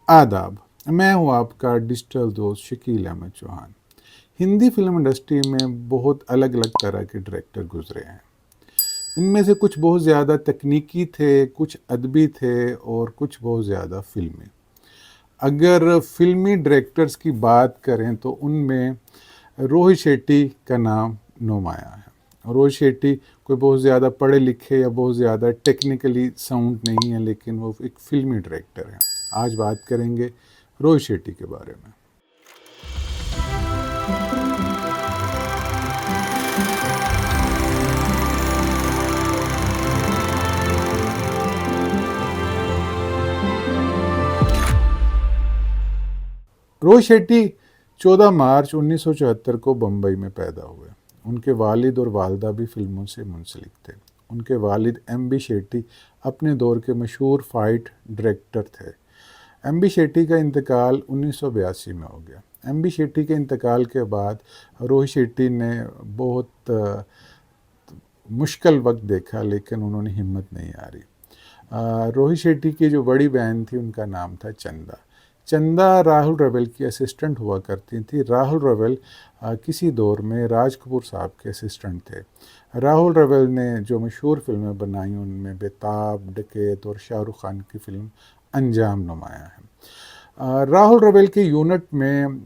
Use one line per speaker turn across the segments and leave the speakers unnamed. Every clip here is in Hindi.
आदाब। मैं हूँ आपका डिजिटल दोस्त शकील अहमद चौहान। हिंदी फिल्म इंडस्ट्री में बहुत अलग अलग तरह के डायरेक्टर गुजरे हैं। इनमें से कुछ बहुत ज़्यादा तकनीकी थे, कुछ अदबी थे और कुछ बहुत ज़्यादा फिल्मी। अगर फिल्मी डायरेक्टर्स की बात करें तो उनमें रोहित शेट्टी का नाम नुमाया है। रोहित शेट्टी कोई बहुत ज़्यादा पढ़े लिखे या बहुत ज़्यादा टेक्निकली साउंड नहीं है, लेकिन वो एक फिल्मी डायरेक्टर हैं। आज बात करेंगे रोहित शेट्टी के बारे में। रोहित शेट्टी 14 मार्च 1974 को बम्बई में पैदा हुए। उनके वालिद और वालदा भी फिल्मों से मुंसलिक थे। उनके वालिद एम बी शेट्टी अपने दौर के मशहूर फाइट डायरेक्टर थे। एम बी शेट्टी का इंतकाल 1982 में हो गया। एम बी शेट्टी के इंतकाल के बाद रोहित शेट्टी ने बहुत मुश्किल वक्त देखा, लेकिन उन्होंने हिम्मत नहीं हारी। रोहित शेट्टी की जो बड़ी बहन थी उनका नाम था चंदा। चंदा राहुल रवेल की असिस्टेंट हुआ करती थी। राहुल रवेल किसी दौर में राज कपूर साहब के असिस्टेंट थे। राहुल रवेल ने जो मशहूर फिल्में बनाई उनमें बेताब, डकैत और शाहरुख खान की फिल्म अंजाम नुमाया है। राहुल रवेल के यूनिट में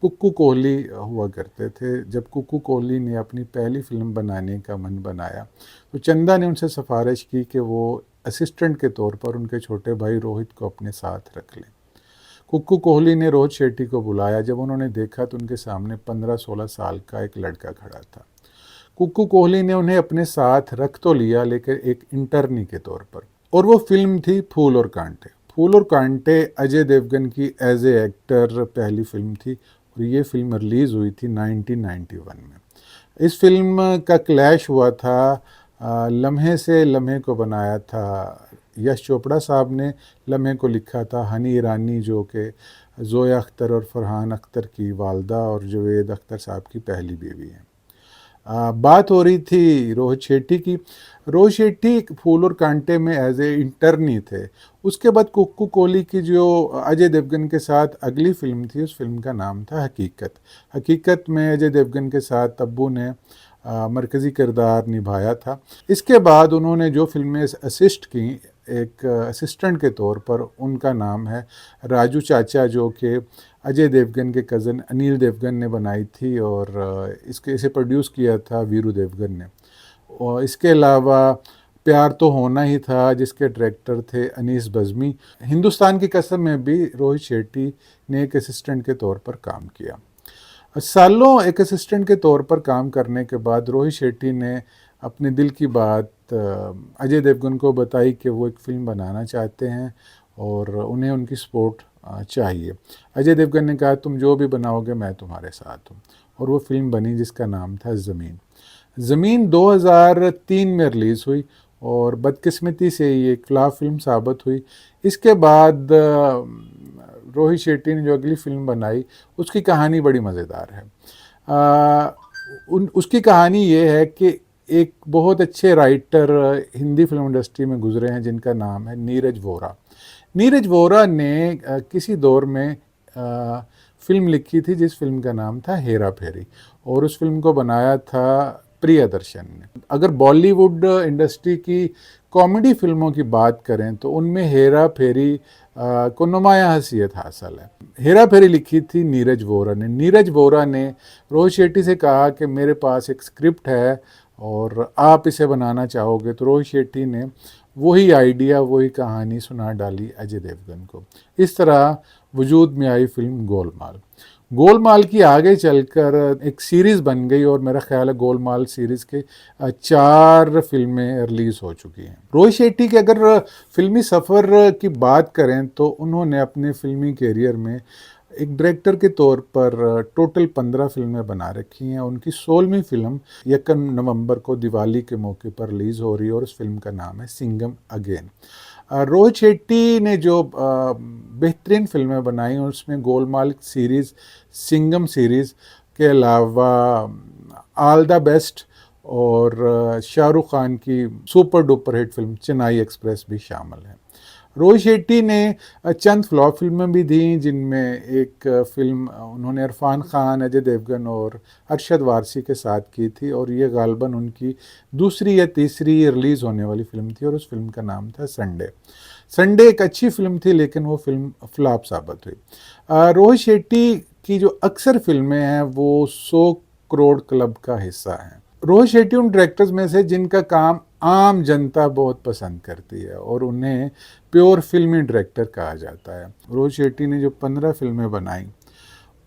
कुक्कू कोहली हुआ करते थे। जब कुक्कू कोहली ने अपनी पहली फिल्म बनाने का मन बनाया तो चंदा ने उनसे सिफारिश की कि वो असिस्टेंट के तौर पर उनके छोटे भाई रोहित को अपने साथ रख लें। कुक्कू कोहली ने रोहित शेट्टी को बुलाया। जब उन्होंने देखा तो उनके सामने 15-16 साल का एक लड़का खड़ा था। कुक्कू कोहली ने उन्हें अपने साथ रख तो लिया, लेकिन एक इंटर्नी के तौर पर। और वो फिल्म थी फूल और कांटे। फूल और कांटे अजय देवगन की एज ए एक्टर पहली फिल्म थी और ये फिल्म रिलीज़ हुई थी 1991 में। इस फिल्म का क्लैश हुआ था लम्हे से लम्हे को बनाया था यश चोपड़ा साहब ने। लम्हे को लिखा था हनी ईरानी, जो कि ज़ोया अख्तर और फरहान अख्तर की वालदा और जावेद अख्तर साहब की पहली बीवी हैं। बात हो रही थी रोहित शेट्टी की। रोहित शेट्टी फूल और कांटे में एज ए इंटर्नी थे। उसके बाद कुक्कू कोहली की जो अजय देवगन के साथ अगली फिल्म थी, उस फिल्म का नाम था हकीकत। हकीकत में अजय देवगन के साथ तब्बू ने मरकज़ी किरदार निभाया था। इसके बाद उन्होंने जो फिल्में असिस्ट की, एक असिस्टेंट के तौर पर, उनका नाम है राजू चाचा, जो कि अजय देवगन के कज़न अनिल देवगन ने बनाई थी और इसे प्रोड्यूस किया था वीरू देवगन ने। और इसके अलावा प्यार तो होना ही था, जिसके डायरेक्टर थे अनीस बज़मी। हिंदुस्तान की कसम में भी रोहित शेट्टी ने एक असिस्टेंट के तौर पर काम किया। सालों एक असिस्टेंट के तौर पर काम करने के बाद रोहित शेट्टी ने अपने दिल की बात अजय देवगन को बताई कि वो एक फ़िल्म बनाना चाहते हैं और उन्हें उनकी सपोर्ट चाहिए। अजय देवगन ने कहा तुम जो भी बनाओगे मैं तुम्हारे साथ हूँ, और वो फिल्म बनी जिसका नाम था ज़मीन। ज़मीन 2003 में रिलीज़ हुई और बदकिस्मती से ये एक फ्लॉप फिल्म साबित हुई। इसके बाद रोहित शेट्टी ने जो अगली फिल्म बनाई उसकी कहानी बड़ी मज़ेदार है। उसकी कहानी ये है कि एक बहुत अच्छे राइटर हिंदी फिल्म इंडस्ट्री में गुजरे हैं जिनका नाम है नीरज वोरा। नीरज वोरा ने किसी दौर में फिल्म लिखी थी जिस फिल्म का नाम था हेरा फेरी, और उस फिल्म को बनाया था प्रियदर्शन ने। अगर बॉलीवुड इंडस्ट्री की कॉमेडी फिल्मों की बात करें तो उनमें हेरा फेरी को नुमाया हैसियत हासिल है। हेरा फेरी लिखी थी नीरज वोरा ने। नीरज वोरा ने रोहित शेट्टी से कहा कि मेरे पास एक स्क्रिप्ट है और आप इसे बनाना चाहोगे, तो रोहित शेट्टी ने वही आइडिया, वही कहानी सुना डाली अजय देवगन को। इस तरह वजूद में आई फिल्म गोलमाल। गोलमाल की आगे चलकर एक सीरीज़ बन गई और मेरा ख्याल है गोलमाल सीरीज़ के 4 फिल्में रिलीज़ हो चुकी हैं। रोहित शेट्टी के अगर फिल्मी सफ़र की बात करें तो उन्होंने अपने फिल्मी कैरियर में एक डायरेक्टर के तौर पर टोटल 15 फिल्में बना रखी हैं। उनकी 16वीं फिल्म 1 नवंबर को दिवाली के मौके पर रिलीज़ हो रही है और उस फिल्म का नाम है सिंघम अगेन। रोहित शेट्टी ने जो बेहतरीन फिल्में बनाई उसमें गोलमाल सीरीज़, सिंघम सीरीज़ के अलावा ऑल द बेस्ट और शाहरुख खान की super duper hit film Chennai express भी शामिल है। रोहित शेट्टी ने चंद फ्लॉप फिल्में भी दी, जिनमें एक फिल्म उन्होंने इरफान खान, अजय देवगन और अरशद वारसी के साथ की थी, और ये गालबन उनकी दूसरी या तीसरी रिलीज़ होने वाली फ़िल्म थी, और उस फिल्म का नाम था संडे। संडे एक अच्छी फिल्म थी, लेकिन वो फिल्म फ्लॉप साबित हुई। रोहित शेट्टी की जो अक्सर फिल्में हैं वो 100 करोड़ क्लब का हिस्सा हैं। रोहित शेट्टी उन डायरेक्टर्स में से जिनका काम आम जनता बहुत पसंद करती है और उन्हें प्योर फिल्मी डायरेक्टर कहा जाता है। रोहित शेट्टी ने जो 15 फिल्में बनाई,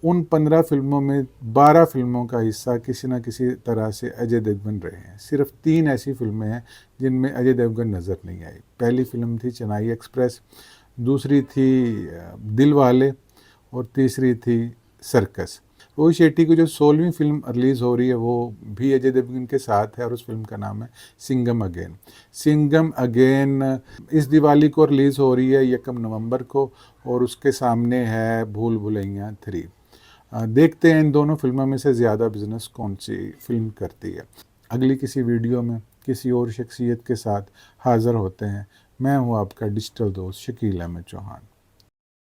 उन 15 फिल्मों में 12 फिल्मों का हिस्सा किसी न किसी तरह से अजय देवगन रहे हैं। सिर्फ 3 ऐसी फिल्में हैं जिनमें अजय देवगन नज़र नहीं आई। पहली फिल्म थी चेन्नई एक्सप्रेस, दूसरी थी दिलवाले, और तीसरी थी सर्कस। रोहित शेट्टी की जो 16वीं फिल्म रिलीज़ हो रही है वो भी अजय देवगन के साथ है, और उस फिल्म का नाम है सिंघम अगेन। सिंघम अगेन इस दिवाली को रिलीज़ हो रही है 1 नवंबर को, और उसके सामने है भूल भुलैया 3। देखते हैं इन दोनों फिल्मों में से ज़्यादा बिजनेस कौन सी फिल्म करती है। अगली किसी वीडियो में किसी और शख्सियत के साथ हाज़िर होते हैं। मैं हूँ आपका डिजिटल दोस्त शकील अहमद चौहान।